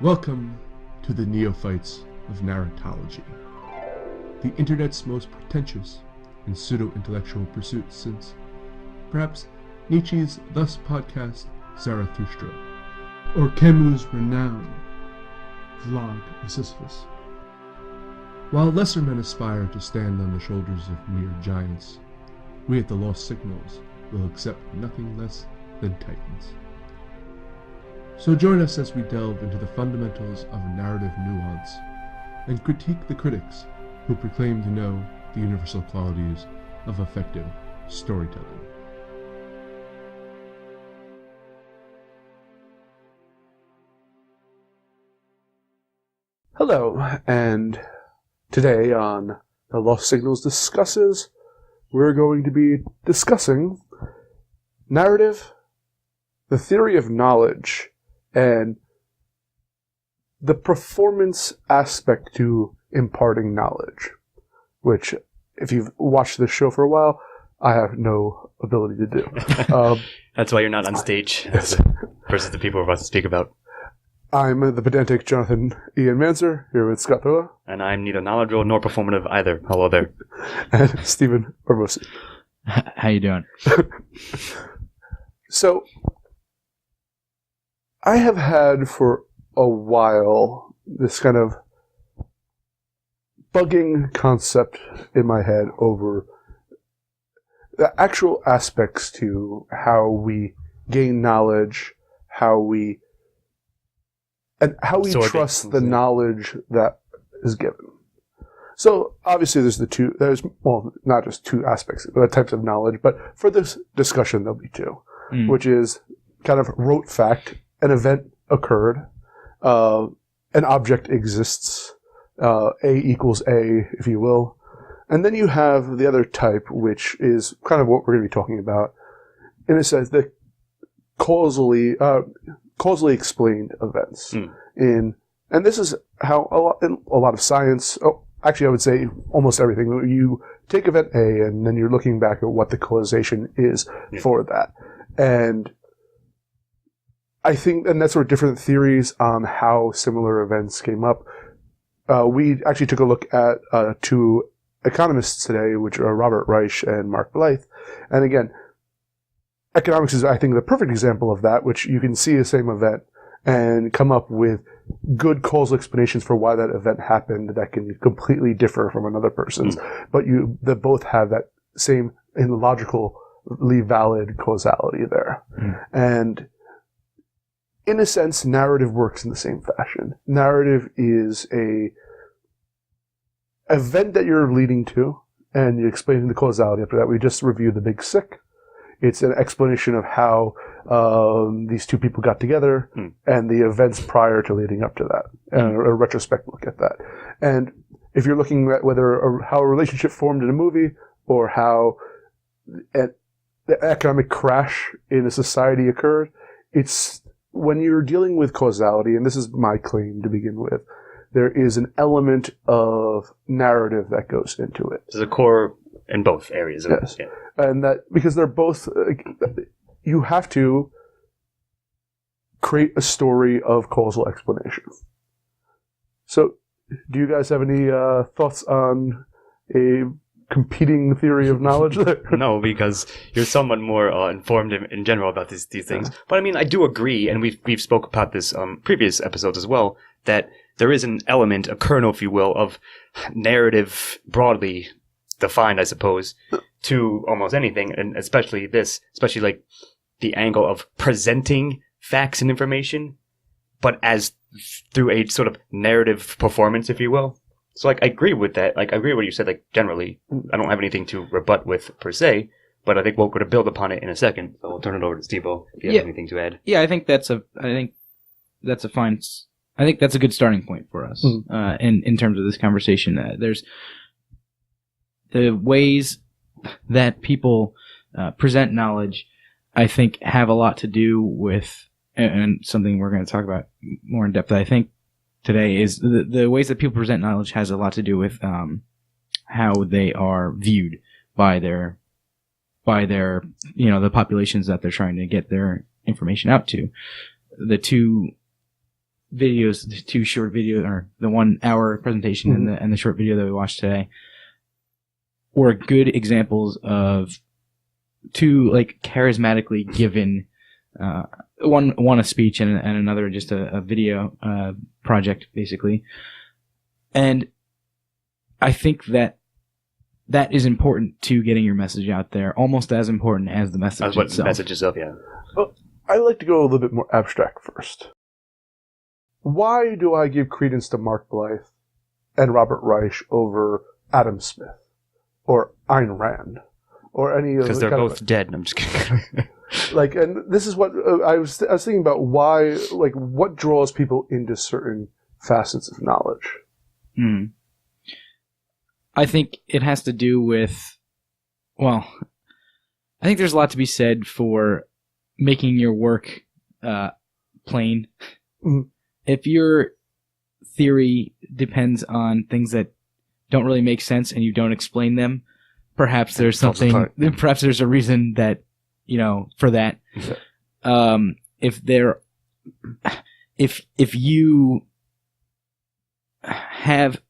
Welcome to the neophytes of narratology, the internet's most pretentious and pseudo-intellectual pursuit since, perhaps, Nietzsche's thus podcast Zarathustra, or Camus' renowned Vlog of Sisyphus. While lesser men aspire to stand on the shoulders of mere giants, we at the Lost Signals will accept nothing less than titans. So join us as we delve into the fundamentals of narrative nuance and critique the critics who proclaim to know the universal qualities of effective storytelling. Hello, and today on the Lost Signals Discusses, we're going to be discussing narrative, the theory of knowledge, and the performance aspect to imparting knowledge, which, if you've watched this show for a while, I have no ability to do. That's why you're not on stage versus the people we're about to speak about. I'm the pedantic Jonathan Ian Manczur, here with Scott Thurlow. And I'm neither knowledgeable nor performative either. Hello there. And Steven Ormosi. How you doing? So, I have had for a while this kind of bugging concept in my head over the actual aspects to how we gain knowledge, how we trust the knowledge that is given. So obviously there's not just two aspects, types of knowledge, but for this discussion there'll be two, which is kind of rote fact. An event occurred, an object exists, A equals A, if you will. And then you have the other type, which is kind of what we're going to be talking about, in a sense, the causally explained events. And this is how in a lot of science, actually I would say almost everything, you take event A and then you're looking back at what the causation is for that. And I think, and that's sort of different theories on how similar events came up. We actually took a look at two economists today, which are Robert Reich and Mark Blythe. And again, economics is, I think, the perfect example of that, which you can see the same event and come up with good causal explanations for why that event happened that can completely differ from another person's. But they both have that same logically valid causality there. And in a sense, narrative works in the same fashion. Narrative is a event that you're leading to, and you're explaining the causality after that. We just reviewed The Big Sick. It's an explanation of how these two people got together and the events prior to leading up to that, and a retrospect look at that. And if you're looking at how a relationship formed in a movie, or how the economic crash in a society occurred, it's when you're dealing with causality, and this is my claim to begin with, there is an element of narrative that goes into it. There's a core in both areas. Yes. Yeah. And that, because they're both, you have to create a story of causal explanation. So, do you guys have any thoughts on a competing theory of knowledge there? No, because you're somewhat more informed in general about these things. But I mean, I do agree, and we've spoke about this previous episodes as well, that there is an element, a kernel, if you will, of narrative broadly defined, I suppose, to almost anything, and especially like the angle of presenting facts and information, but as through a sort of narrative performance, if you will. So, like, I agree with that. Like, I agree with what you said, like, generally. I don't have anything to rebut with, per se, but I think we're going to build upon it in a second. So I'll turn it over to Steve-O if you have anything to add. Yeah, I think that's a good starting point for us, in terms of this conversation. There's the ways that people present knowledge, I think, have a lot to do with, and something we're going to talk about more in depth, I think today is the ways that people present knowledge has a lot to do with how they are viewed by their the populations that they're trying to get their information out to. The two short videos, or the 1 hour presentation and the short video that we watched today, were good examples of two like charismatically given, one a speech and another just a video project basically. And I think that is important to getting your message out there, almost as important as the message itself. The message itself, yeah. Well, I'd like to go a little bit more abstract first. Why do I give credence to Mark Blythe and Robert Reich over Adam Smith or Ayn Rand or any of because they're both dead? I'm just kidding. And this is what I was thinking about. Why, what draws people into certain facets of knowledge? I think it has to do with, I think there's a lot to be said for making your work plain. Mm-hmm. If your theory depends on things that don't really make sense and you don't explain them, perhaps there's something, perhaps there's a reason that, for that. If you have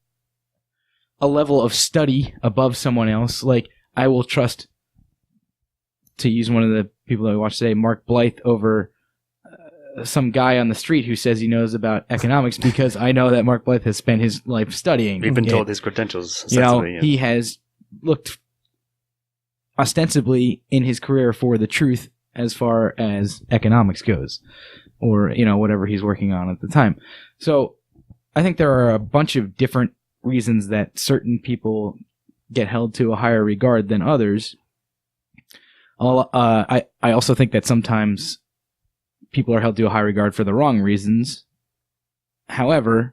a level of study above someone else, like I will trust, to use one of the people that we watched today, Mark Blythe over some guy on the street who says he knows about economics, because I know that Mark Blythe has spent his life studying. We've been told his credentials. He has looked ostensibly in his career for the truth as far as economics goes, or whatever he's working on at the time. So I think there are a bunch of different reasons that certain people get held to a higher regard than others. I also think that sometimes people are held to a high regard for the wrong reasons. However,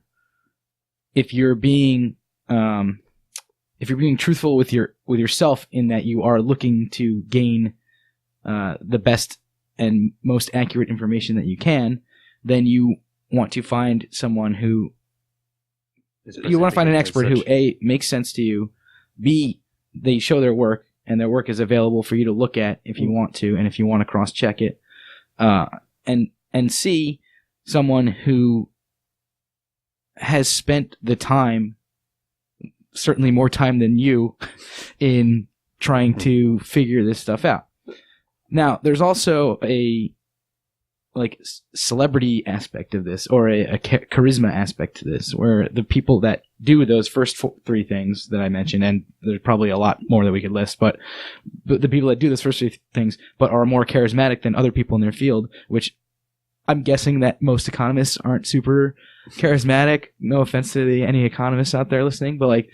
if you're being truthful with yourself in that you are looking to gain the best and most accurate information that you can, then you want to find someone who you want to find an expert who A, makes sense to you, B, they show their work and their work is available for you to look at if you want to and if you want to cross check it, and C, someone who has spent the time, certainly more time than you, in trying to figure this stuff out. Now, there's also a celebrity aspect of this, or a charisma aspect to this, where the people that do those first three things that I mentioned, and there's probably a lot more that we could list, but the people that do those first three things, but are more charismatic than other people in their field, which I'm guessing that most economists aren't super charismatic. No offense to any economists out there listening, but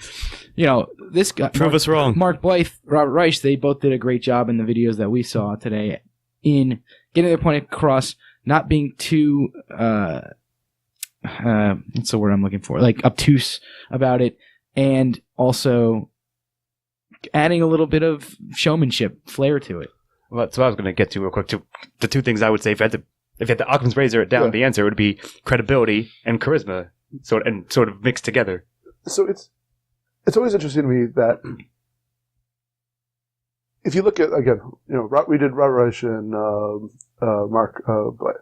this guy, prove us wrong. Mark Blythe, Robert Reich, they both did a great job in the videos that we saw today in getting their point across, not being too what's the word I'm looking for? Obtuse about it, and also adding a little bit of showmanship flair to it. Well, that's what I was going to get to real quick. The two things I would say, if you had the Occam's razor it down, the answer would be credibility and charisma, sort of mixed together. So it's always interesting to me that if you look at, again, we did Robert Reich and Mark Blythe.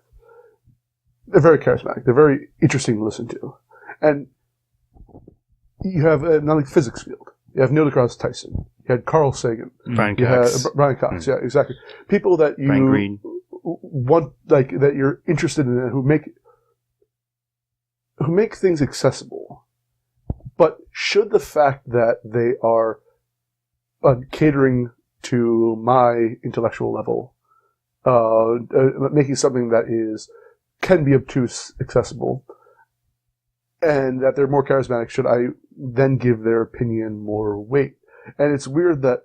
They're very charismatic. They're very interesting to listen to. And you have another physics field. You have Neil deGrasse Tyson. You had Carl Sagan. Brian Cox. Brian Cox, yeah, exactly. People that you Brian Greene. Want, that you're interested in, who make things accessible. But should the fact that they are catering to my intellectual level, making something that can be obtuse accessible, and that they're more charismatic, should I then give their opinion more weight? And it's weird that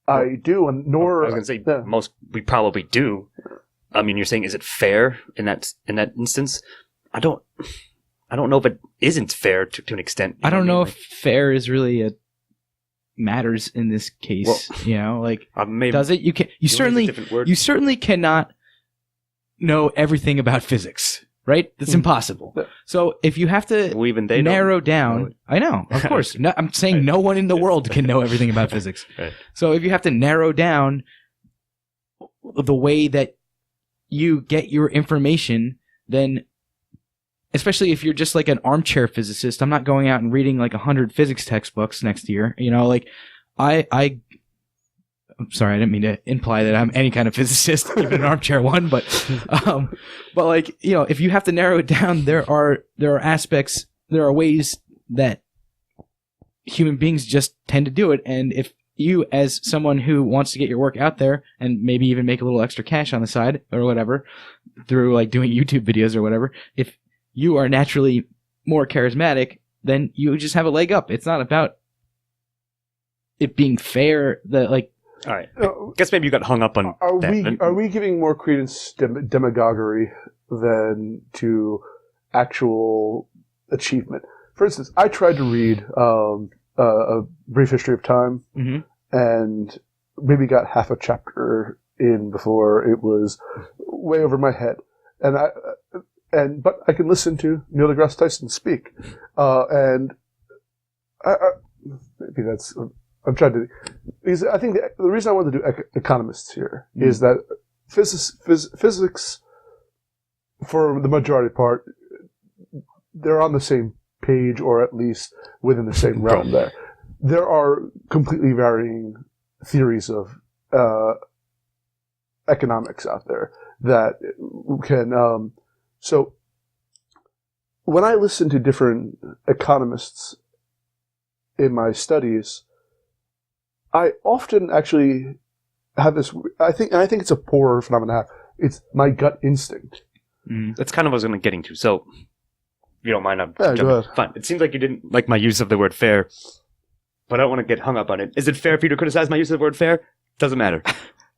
I do, and nor I was going to say most we probably do. I mean, you're saying, is it fair in that instance? I don't know if it isn't fair to an extent. I don't know if fair is really matters in this case. Maybe, does it? You certainly cannot know everything about physics, right? That's impossible. So if you have to Well, even they narrow don't down, know it. I know, of course. No, I'm saying no one in the world can know everything about physics. Right. So if you have to narrow down the way that you get your information, then especially if you're just like an armchair physicist, I'm not going out and reading like 100 physics textbooks next year. You know, like I'm sorry, I didn't mean to imply that I'm any kind of physicist, even an armchair one, but like, you know, if you have to narrow it down, there are aspects, there are ways that human beings just tend to do it. And if you, as someone who wants to get your work out there and maybe even make a little extra cash on the side or whatever through like doing YouTube videos or whatever, if you are naturally more charismatic, then you just have a leg up. It's not about it being fair. All right. I guess maybe you got hung up on that. Are we giving more credence to demagoguery than to actual achievement? For instance, I tried to read A Brief History of Time, and maybe got half a chapter in before it was way over my head. But I can listen to Neil deGrasse Tyson speak, and maybe that's. I'm trying to. Because I think the reason I want to do economists here is that physics, for the majority part, they're on the same page, or at least within the same realm. There are completely varying theories of economics out there that can. So when I listen to different economists in my studies, I often actually have this. I think it's a poor phenomenon. It's my gut instinct. That's kind of what I was going to get into. So, if you don't mind, go ahead. Fine. It seems like you didn't like my use of the word fair, but I don't want to get hung up on it. Is it fair for you to criticize my use of the word fair? Doesn't matter.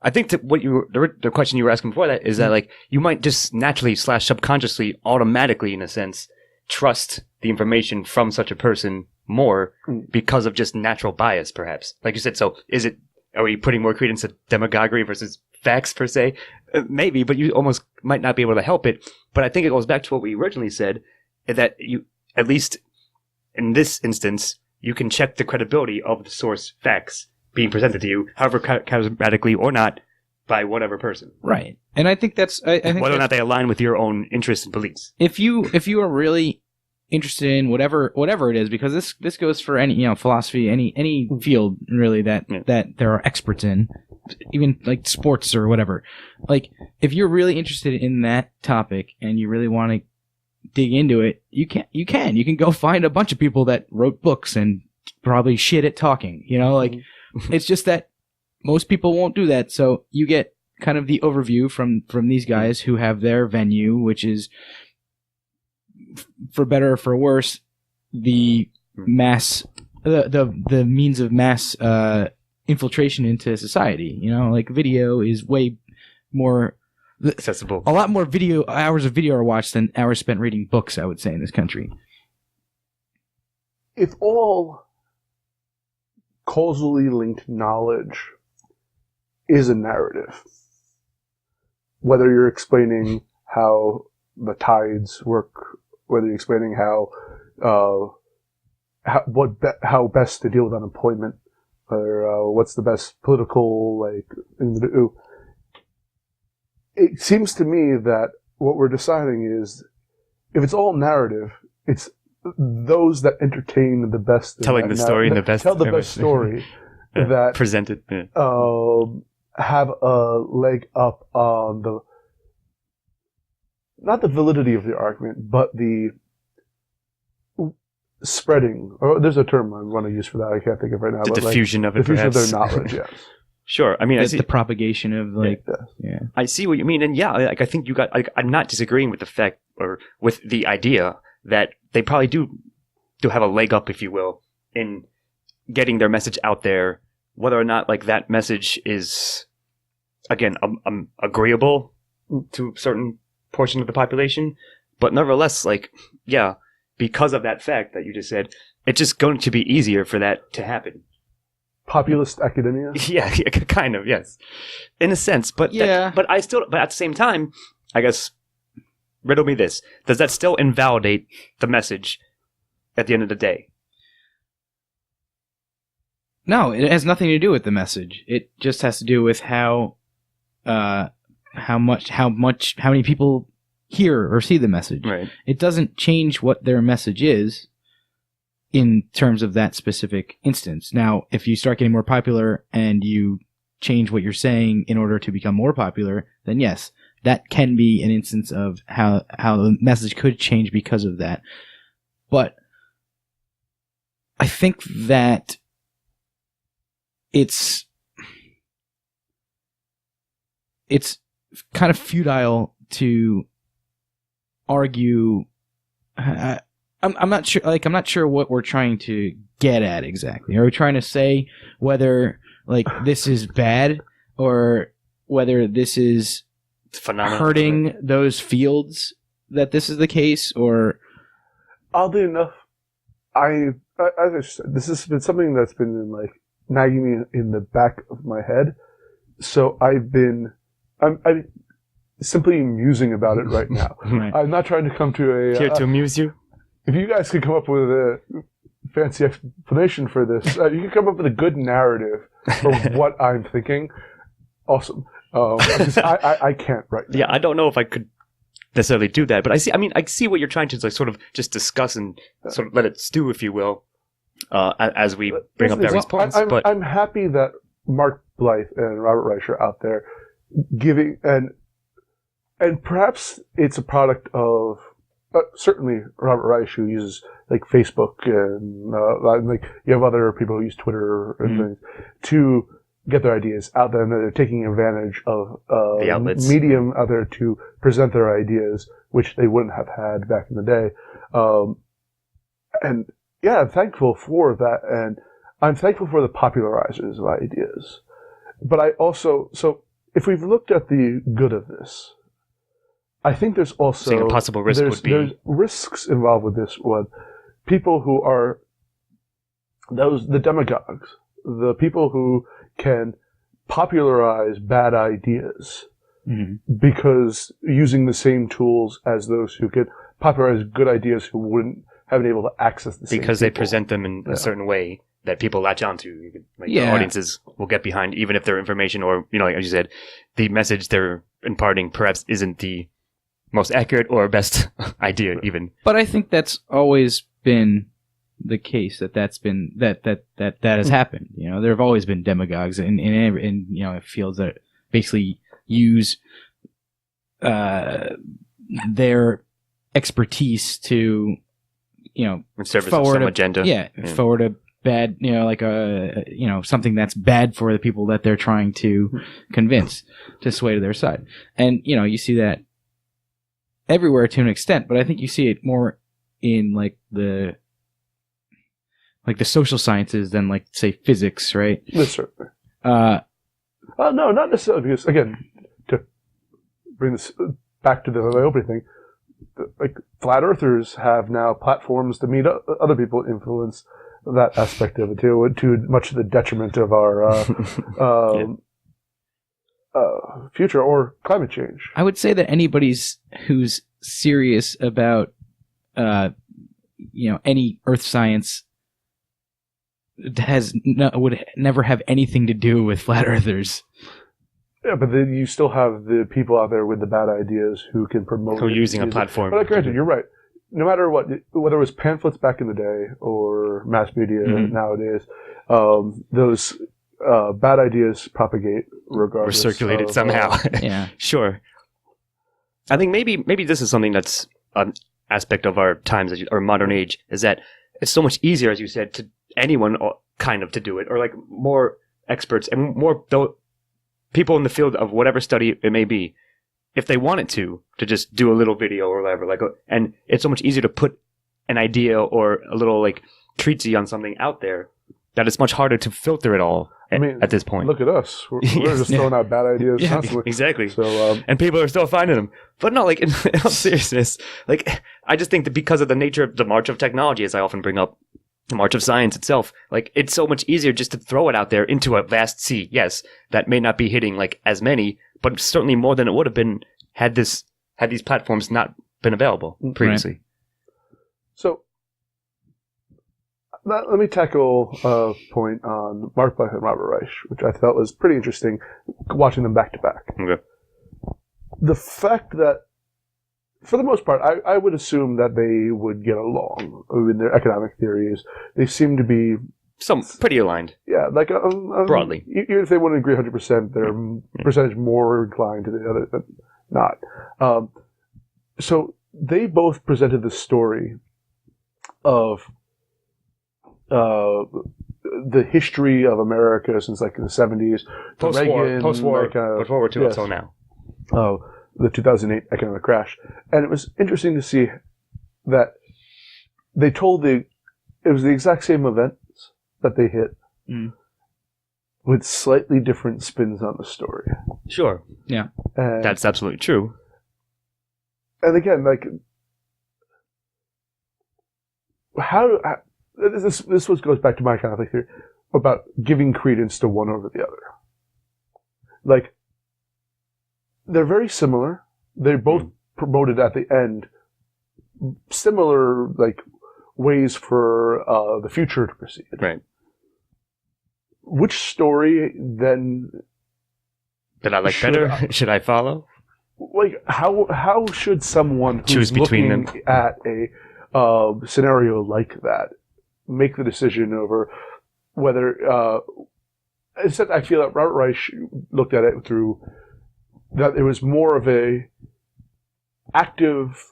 I think that the question you were asking before that is that like you might just naturally / subconsciously, automatically, in a sense, trust the information from such a person more because of just natural bias, perhaps. Like you said, so are we putting more credence to demagoguery versus facts per se? Maybe, but you almost might not be able to help it. But I think it goes back to what we originally said, that you, at least in this instance, you can check the credibility of the source facts being presented to you, however charismatically or not, by whatever person. Right. And I think that's... I think whether or not they align with your own interests and beliefs. If you are really interested in whatever it is, because this goes for any, you know, philosophy, any field really that there are experts in, even like sports or whatever. Like if you're really interested in that topic and you really want to dig into it, you can go find a bunch of people that wrote books and probably shit at talking, you know, like it's just that most people won't do that. So you get kind of the overview from these guys who have their venue, which is, for better or for worse, the mass, the means of mass infiltration into society. You know, like video is way more accessible. A lot more hours of video are watched than hours spent reading books, I would say, in this country. If all causally linked knowledge is a narrative, whether you're explaining how the tides work, whether you're explaining how best to deal with unemployment, or what's the best political thing to do, it seems to me that what we're deciding is, if it's all narrative, it's those that entertain the best, telling the story in the best, tell the best story that presented, have a leg up on the, not the validity of the argument, but the spreading. Or there's a term I want to use for that. I can't think of right now. The diffusion of it, diffusion of perhaps. their knowledge. Yes. Sure. I mean, I see the propagation of I see what you mean, and I think you got. I'm not disagreeing with the fact or with the idea that they probably do have a leg up, if you will, in getting their message out there, whether or not like that message is, again, agreeable to a certain portion of the population, but nevertheless, because of that fact that you just said, it's just going to be easier for that to happen. Populist academia? Yeah, kind of, yes, in a sense. But but at the same time, I guess riddle me this. Does that still invalidate the message at the end of the day? No, it has nothing to do with the message. It just has to do with how many people hear or see the message. Right. It doesn't change what their message is in terms of that specific instance. Now, if you start getting more popular and you change what you're saying in order to become more popular, then yes, that can be an instance of how the message could change because of that. But I think that it's kind of futile to argue. I'm not sure. Like, I'm not sure what we're trying to get at exactly. Are we trying to say whether like this is bad or whether this is hurting those fields that this is the case? Or oddly enough, as I said, this has been something that's been like nagging me in the back of my head. So I'm simply musing about it right now. Right. I'm not trying to come to a Here to amuse you? If you guys could come up with a fancy explanation for this, you can come up with a good narrative for what I'm thinking. Awesome. I can't right now. Yeah, I don't know if I could necessarily do that, but I see what you're trying to like sort of just discuss and sort of let it stew, if you will, as we bring up various points. I'm happy that Mark Blythe and Robert Reich are out there giving, and perhaps it's a product of certainly Robert Reich, who uses like Facebook and like you have other people who use Twitter and things to get their ideas out there, and they're taking advantage of the outlets, medium out there to present their ideas, which they wouldn't have had back in the day. And yeah, I'm thankful for that, and I'm thankful for the popularizers of ideas. But I also, so if we've looked at the good of this, I think there's also a possible risk would be there's risks involved with this one. People who are the demagogues, the people who can popularize bad ideas because using the same tools as those who could popularize good ideas who wouldn't have been able to access the same because they people. present them in a certain way that people latch onto. The audiences will get behind, even if their information or, like as you said, the message they're imparting perhaps isn't the most accurate or best idea even. But I think that's always been the case, that has happened. There have always been demagogues in fields that basically use their expertise to in service of forward some agenda. Forward a bad, something that's bad for the people that they're trying to convince to sway to their side. And you see that everywhere to an extent, but I think you see it more in the social sciences than say physics, right? Yes, certainly. No, not necessarily, because again, to bring this back to the opening thing, flat earthers have now platforms to meet other people, influence that aspect of it too, to much to the detriment of our future or climate change. I would say that anybody's who's serious about any earth science would never have anything to do with flat earthers. Yeah, but then you still have the people out there with the bad ideas who can promote who are using a platform. But granted, you're right. No matter what, whether it was pamphlets back in the day or mass media nowadays, those bad ideas propagate regardless. Or circulated somehow. Yeah, sure. I think maybe this is something that's an aspect of our times, or modern age, is that it's so much easier, as you said, to anyone kind of to do it, or more experts and more people in the field of whatever study it may be, if they wanted to just do a little video or whatever, and it's so much easier to put an idea or a little treatise on something out there that it's much harder to filter it all at this point. Look at us. We're just throwing out bad ideas constantly. Exactly. So, and people are still finding them. But no, in all seriousness, I just think that because of the nature of the march of technology, as I often bring up, the march of science itself, it's so much easier just to throw it out there into a vast sea. Yes, that may not be hitting as many, but certainly more than it would have been had these platforms not been available previously. Right. So let me tackle a point on Mark Blyth and Robert Reich, which I thought was pretty interesting, watching them back to back. Okay. The fact that, for the most part, I would assume that they would get along in their economic theories. They seem to be Pretty aligned. Yeah, like Broadly. even if they wouldn't agree 100%, they're percentage more inclined to the other than not. So they both presented the story of the history of America since like the 70s, Post-war, like, World War II until now. The 2008 economic crash, and it was interesting to see that they told it was the exact same events that they hit with slightly different spins on the story. Sure. Yeah. And, That's absolutely true. and again, like, this goes back to my kind of like theory about giving credence to one over the other. Like, they're very similar. They both promoted at the end similar like ways for the future to proceed. Right. Which story then Did I like better? Should I follow? Like, how should someone who's Choose between looking them. at a scenario like that make the decision over whether? Instead, I feel that Robert Reich looked at it through that it was more of a active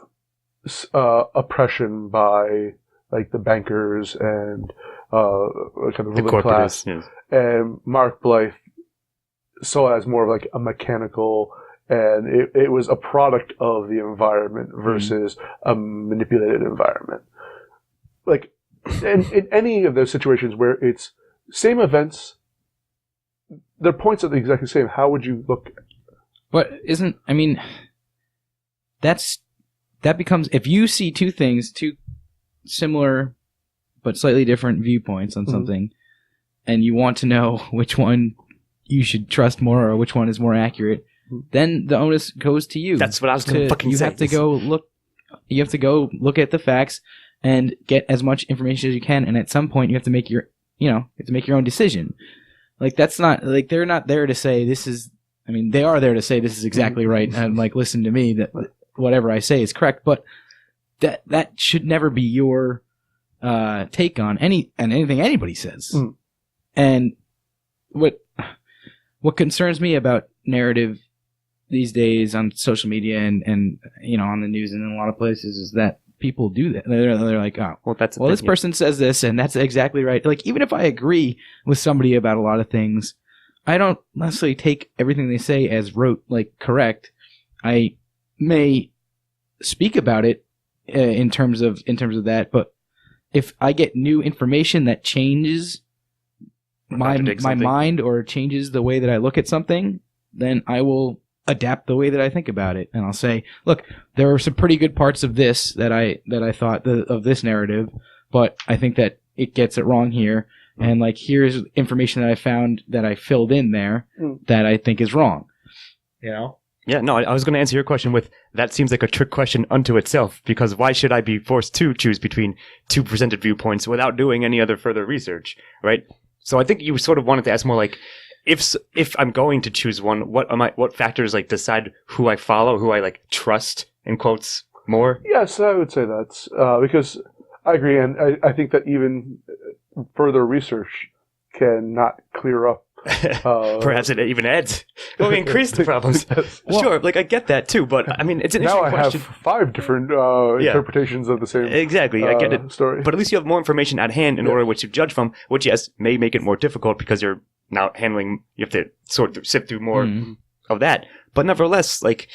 oppression by like the bankers and kind of The ruling class, corporates. Yes. and Mark Blyth saw it as more of like a mechanical, and it was a product of the environment versus a manipulated environment. Like, in any of those situations where it's same events, their points are exactly the same. How would you look? But that becomes, if you see two similar but slightly different viewpoints on something, and you want to know which one you should trust more or which one is more accurate, then the onus goes to you. That's what I was going to fucking say. You have to go look at the facts and get as much information as you can, and at some point you have to make your own decision. Like, that's not, like, they're not there to say this is, they are there to say this is exactly right, and like, listen to me, that whatever I say is correct, but that should never be your take on anything anybody says. And what concerns me about narrative these days on social media and on the news and in a lot of places is that people do that. They're like, oh, this person says this and that's exactly right. Like, even if I agree with somebody about a lot of things, I don't necessarily take everything they say as rote, like, correct. I may speak about it in terms of that, but if I get new information that changes my mind or changes the way that I look at something, then I will adapt the way that I think about it, and I'll say, look, there are some pretty good parts of this that I thought of this narrative, but I think that it gets it wrong here, and like, here's information that I found that I filled in there that I think is wrong. Yeah, no, I was going to answer your question with, that seems like a trick question unto itself, because why should I be forced to choose between two presented viewpoints without doing any other further research, right? So I think you sort of wanted to ask more like, if I'm going to choose one, what factors like decide who I follow, who I like trust, in quotes, more? Yes, I would say that's because I agree, and I think that even further research cannot clear up. Perhaps it even adds. Will increase the problems. Sure, like, I get that too, but it's an now interesting question. I have 5 different interpretations of the same. Exactly, I get it. Story, but at least you have more information at hand in order which to judge from, which yes may make it more difficult because you're now handling. You have to sift through more of that. But nevertheless, like,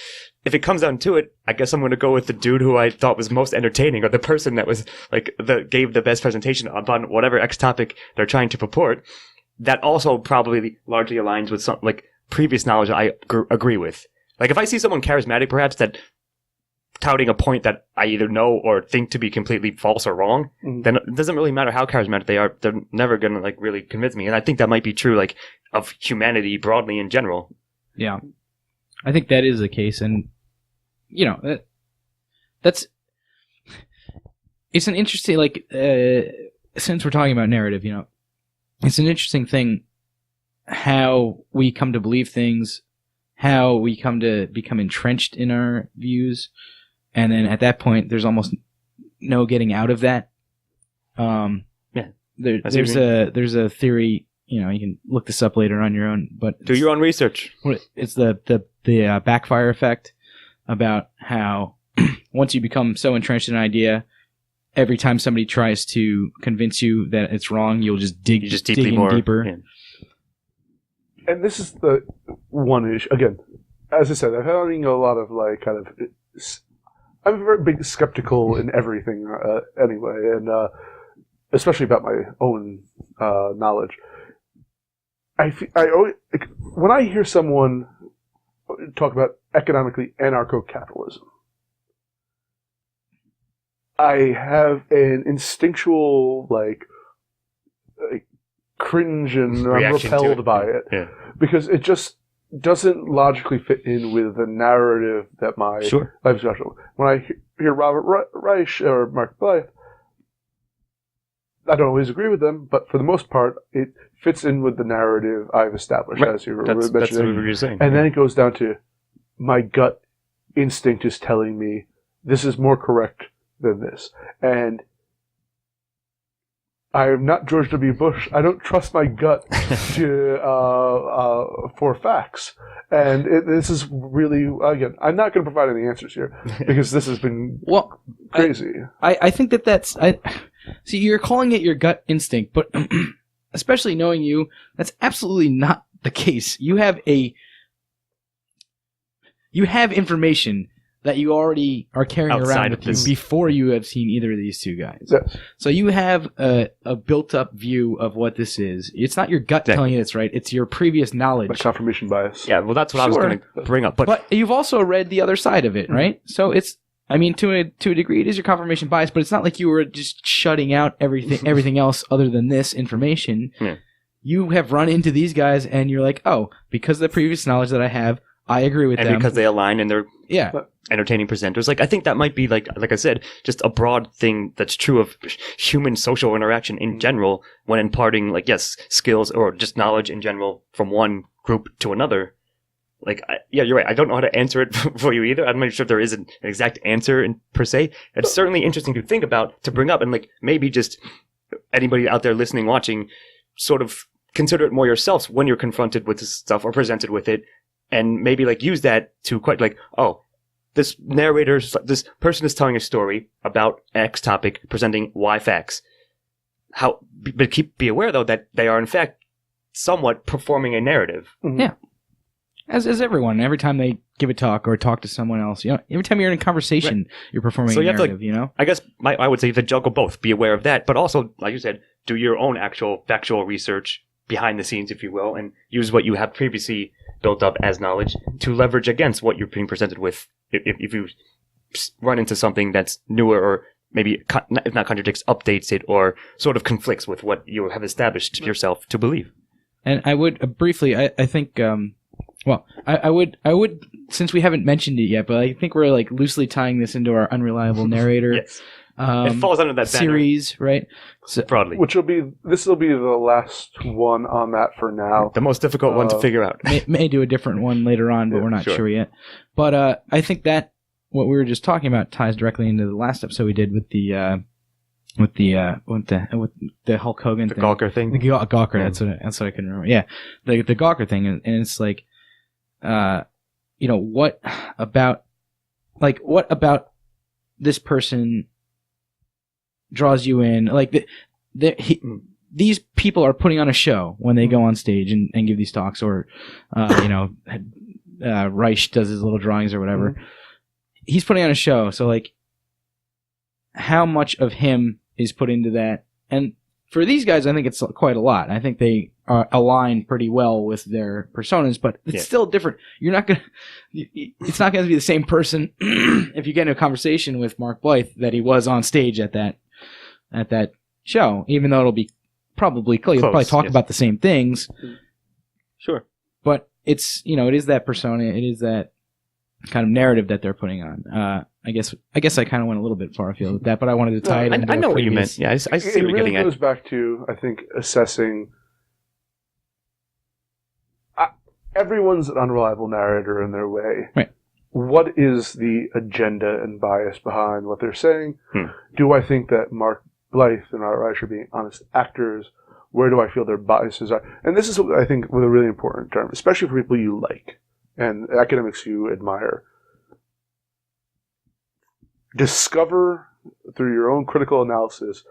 if it comes down to it, I guess I'm going to go with the dude who I thought was most entertaining, or the person that was like gave the best presentation upon whatever X topic they're trying to purport. That also probably largely aligns with some like previous knowledge I agree with. Like, if I see someone charismatic, perhaps, that touting a point that I either know or think to be completely false or wrong, then it doesn't really matter how charismatic they are. They're never going to like really convince me. And I think that might be true, like, of humanity broadly in general. Yeah, I think that is the case, and it's an interesting, like, since we're talking about narrative, it's an interesting thing how we come to believe things, how we come to become entrenched in our views, and then at that point, there's almost no getting out of that. There's a theory, you can look this up later on your own, but do your own research. It's the backfire effect, about how once you become so entrenched in an idea, every time somebody tries to convince you that it's wrong, you'll just dig in deeper. Yeah. And this is the one issue. Again, as I said, I'm having a lot of I'm very big skeptical in everything anyway, and especially about my own knowledge. I always, when I hear someone talk about economically anarcho-capitalism, I have an instinctual cringe, and I'm repelled by it because it just doesn't logically fit in with the narrative that my life is special. When I hear Robert Reich or Mark Blythe, I don't always agree with them, but for the most part, it fits in with the narrative I've established, as you were mentioning. That's what you were saying. And then it goes down to my gut instinct is telling me this is more correct than this. And I am not George W. Bush. I don't trust my gut for facts. And this is really, again, I'm not going to provide any answers here because this has been crazy. I think that's... See, you're calling it your gut instinct, but especially knowing you, that's absolutely not the case. You have information that you already are carrying around with you before you have seen either of these two guys. Yes. So you have a built-up view of what this is. It's not your gut telling you it's right. It's your previous knowledge. Like confirmation bias. Yeah, well, that's what I was going to bring up. But you've also read the other side of it, right? So it's... to a degree, it is your confirmation bias, but it's not like you were just shutting out everything else other than this information. Yeah. You have run into these guys, and you're like, oh, because of the previous knowledge that I have, I agree with them. And because they align and they're entertaining presenters. I think that might be, like I said, just a broad thing that's true of human social interaction in general when imparting, skills or just knowledge in general from one group to another. You're right. I don't know how to answer it for you either. I'm not sure if there is an exact answer per se. It's certainly interesting to think about, to bring up, and maybe just anybody out there listening, watching, sort of consider it more yourselves when you're confronted with this stuff or presented with it, and maybe use that to quite this this person is telling a story about X topic, presenting Y facts. Be aware though that they are in fact somewhat performing a narrative. Mm-hmm. Yeah. As everyone, every time they give a talk or talk to someone else, every time you're in a conversation, you're performing a narrative, I guess I would say to juggle both. Be aware of that, but also, like you said, do your own actual factual research behind the scenes, if you will, and use what you have previously built up as knowledge to leverage against what you're being presented with. If you run into something that's newer or maybe, if not contradicts, updates it or sort of conflicts with what you have established yourself to believe. And I would briefly, I think... I would, since we haven't mentioned it yet, but I think we're loosely tying this into our unreliable narrator. Yes. It falls under that series, right? So, broadly. This will be the last one on that for now. The most difficult one to figure out. may do a different one later on, but we're not sure yet. But I think that what we were just talking about ties directly into the last episode we did with the Hulk Hogan thing. Gawker thing. The Gawker. That's what I couldn't remember. Yeah, the Gawker thing, and it's what about this person draws you in? These people are putting on a show when they go on stage and give these talks, or Reich does his little drawings or whatever. Mm-hmm. He's putting on a show, so how much of him is put into that? And for these guys, I think it's quite a lot. I think they are aligned pretty well with their personas, but it's still different. It's not going to be the same person if you get into a conversation with Mark Blythe that he was on stage at that show, even though it'll be probably close. You'll probably talk about the same things. Sure. But it's, it is that persona. It is that kind of narrative that they're putting on. I guess I kind of went a little bit far afield with that, but I wanted to tie it into I know what you previous- meant. Yeah, I see It what you're really getting goes at. back to, I think, assessing. Everyone's an unreliable narrator in their way. Right. What is the agenda and bias behind what they're saying? Do I think that Mark Blythe and Art Reich are being honest actors? Where do I feel their biases are? And this is, I think, a really important term, especially for people you like and academics you admire. Discover through your own critical analysis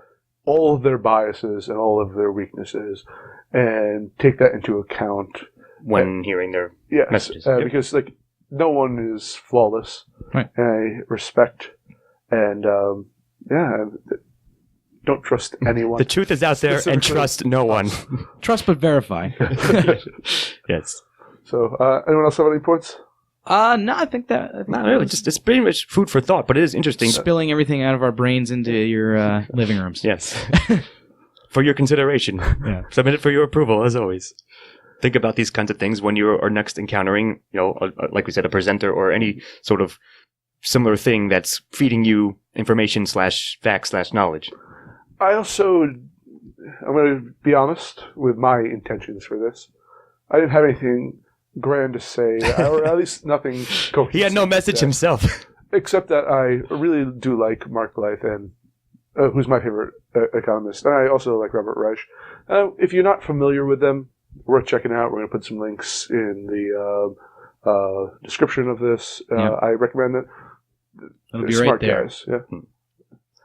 all of their biases and all of their weaknesses, and take that into account When hearing their messages. Yep. Because no one is flawless. Right. And I respect and don't trust anyone. The truth is out there, and trust no one. Trust but verify. Yes. So, anyone else have any points? No, I think that Not really. Just it's pretty much food for thought, but it is interesting. spilling everything out of our brains into your living rooms. Yes. For your consideration. Yeah. Submit it for your approval, as always. Think about these kinds of things when you are next encountering, like we said, a presenter or any sort of similar thing that's feeding you information / knowledge. I'm going to be honest with my intentions for this. I didn't have anything grand to say, or at least nothing cohesive. He had no message himself. Except that I really do like Mark Blythe, and who's my favorite economist. And I also like Robert Reich. If you're not familiar with them, worth checking out. We're going to put some links in the description of this. I recommend it. It'll be Smart right there. guys. Yeah.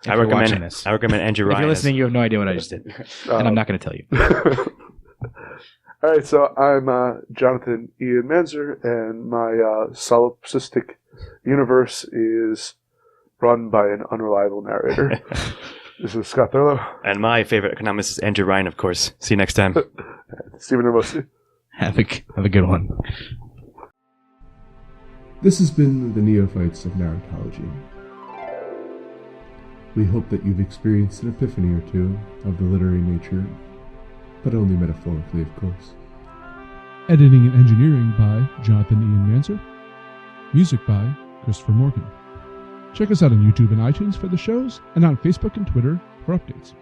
I recommend Andrew Ryan. If you're listening, you have no idea what I just did, and I'm not going to tell you. All right, so I'm Jonathan Ian Manczur, and my solipsistic universe is run by an unreliable narrator. This is Scott Thurlow. And my favorite economist is Andrew Ryan, of course. See you next time. Steven Ormosi. Have a good one. This has been the Neophytes of Narratology. We hope that you've experienced an epiphany or two of the literary nature, but only metaphorically, of course. Editing and engineering by Jonathan Ian Manczur. Music by Christopher Morgan. Check us out on YouTube and iTunes for the shows, and on Facebook and Twitter for updates.